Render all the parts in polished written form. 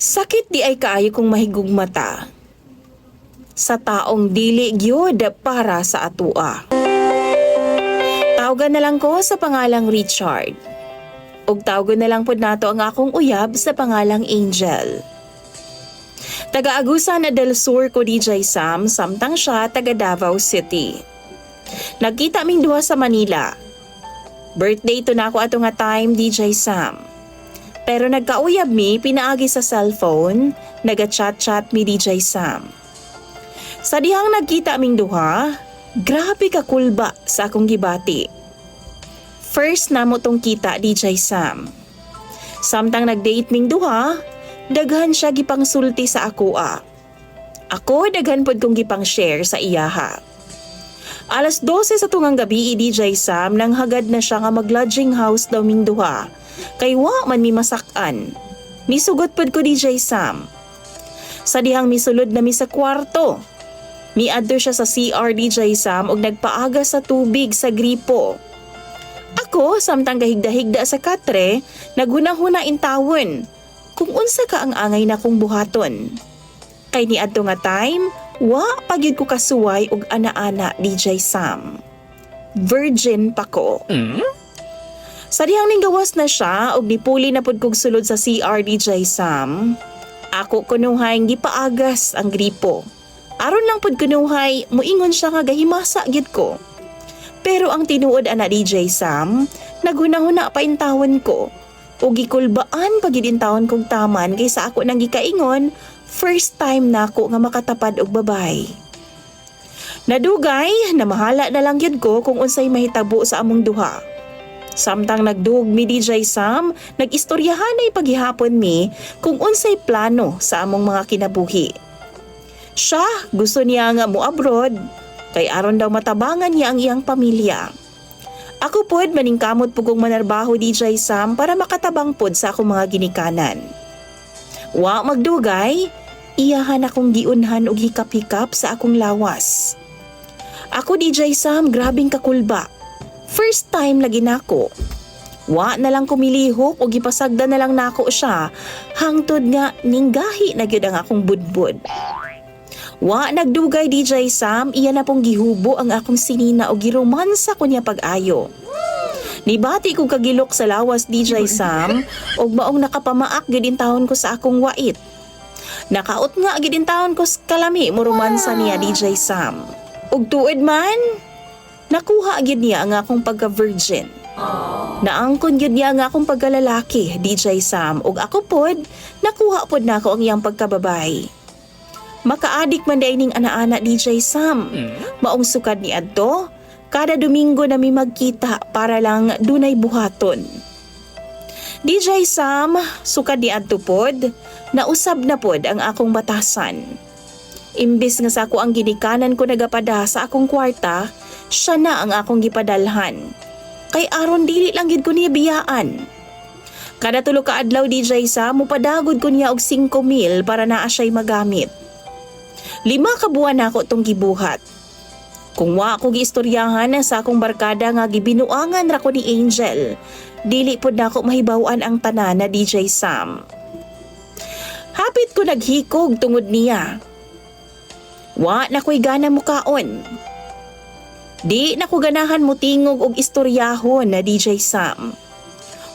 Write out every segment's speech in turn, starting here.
Sakit di ay kaayo kong mahigugmata sa taong dili gyud para sa atua. Tawgan na lang ko sa pangalang Richard. Ug tawgon na lang pod nato ang akong uyab sa pangalang Angel. Taga-Agusan del Sur ko DJ Sam, samtang siya taga Davao City. Nagkita ming duha sa Manila. Birthday to na ako ato nga time, DJ Sam. Pero nagkauyab mi pinaagi sa cellphone, naga-chat-chat mi DJ Sam. Sa dihang nagkita ming duha, grabe ka kulba sa akong gibati. First namo tong kita DJ Sam. Samtang nag-date ming duha, daghan siya gipang sulti sa akoa. Ako daghan pod kong gipang share sa iyaha. Alas 12 sa tungang gabi DJ Sam nang hagad na siya nga mag-lodging house daw ming duha. Kay wa man mi masak-an. Misugot pod ko DJ Sam. Sa dihang misulod na mi sa kwarto. Miadto siya sa CR DJ Sam ug nagpaaga sa tubig sa gripo. Ako samtang gahigda-higda sa katre, naghunahuna intawon. Kung unsa ka ang angay na kong buhaton. Kay niadto nga time, wa pagyud ko kasuway og ana-ana DJ Sam. Virgin pa ko. Sa dihang ninggawas na siya og nipuli na pud kog sulod sa CR DJ Sam, ako kunuhay gipaagas ang gripo. Aron lang pud kunuhay muingon siya nga gahimasa gyud ko. Pero ang tinuod ana DJ Sam, naghunahuna pa intawon ko. O gikulbaan pag intawon kong taman kaysa ako nang gikaingon, first time na ako nga makatapad og babay. Nadugay, namahala na lang yun ko kung unsay mahitabo sa among duha. Samtang nagdug mi DJ Sam, nag-istoryahan ay paghihapon mi kung unsay plano sa among mga kinabuhi. Siya, gusto niya nga mo abroad, kay aron daw matabangan niya ang iyang pamilya. Ako pod maningkamot po kong manarbaho DJ Sam para makatabang pod sa akong mga ginikanan. Wa magdugay, iyahan akong giunhan og hikap-hikap sa akong lawas. Ako DJ Sam, grabing kakulba. First time lagi nako. Wa na lang kumilihok o gipasagda na lang nako siya, hangtod nga ninggahi na gyud ang akong budbud. Wa nagdugay DJ Sam, iya na pong gihubo ang akong sinina o giromansa ko niya pag-ayo. Nibati ko kagilok sa lawas DJ Sam og maong nakapamaak gid intawon ko sa akong wait. Nakaot nga gid intawon ko sa kalami mo romansa niya DJ Sam. Ug tuod man, nakuha gid niya ang akong pagka-virgin. Naangkon gid niya ang akong pagkalalaki DJ Sam ug ako pod nakuha pod nako ang iyang pagkababay. Makaadik man day ning ana-ana DJ Sam. Maong sukad ni adto, kada Domingo na mi magkita para lang dunay buhaton. DJ Sam, sukad ni adto pod, nausab na pod ang akong batasan. Imbis nga sa ako ang ginikanan ko nagapada sa akong kwarta, siya na ang akong gipadalhan. Kay aron dili lang gid ko niya biyaan. Kada tulo ka adlaw DJ Sam, mupadagod ko niya og 5,000 para naa siya'y magamit. 5 ka buwan ako tong gibuhat. Kung wa ako giistoryahan sa akong barkada nga gibinuangan ra ko ni Angel, dili pod nako mahibaw-an ang tanan na DJ Sam. Hapit ko naghikog tungod niya. Wa na ko'y gana mukaon. Di na ko ganahan mo tingog og istoryahon na DJ Sam.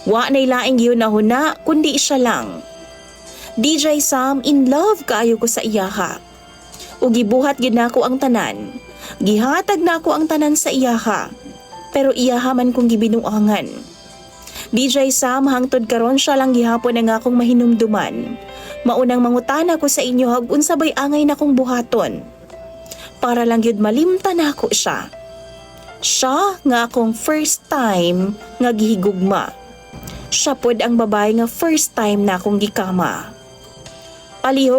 Wa na'y laing yun na huna kundi siya lang. DJ Sam, in love kaayo ko sa iyaha. O gibuhat gid nako ang tanan. Gihatag nako ang tanan sa iyaha. Pero iyaha man kong gibinuangan. DJ Sam, hangtod karon siya lang gihapon ang akong mahinumduman. Maunang mangutana ko sa inyo hag unsa bay angay nakong buhaton. Para lang gyud malimtan nako siya. Siya nga akong first time nga gihigugma. Siya pod ang babae nga first time na akong gikama. Palihog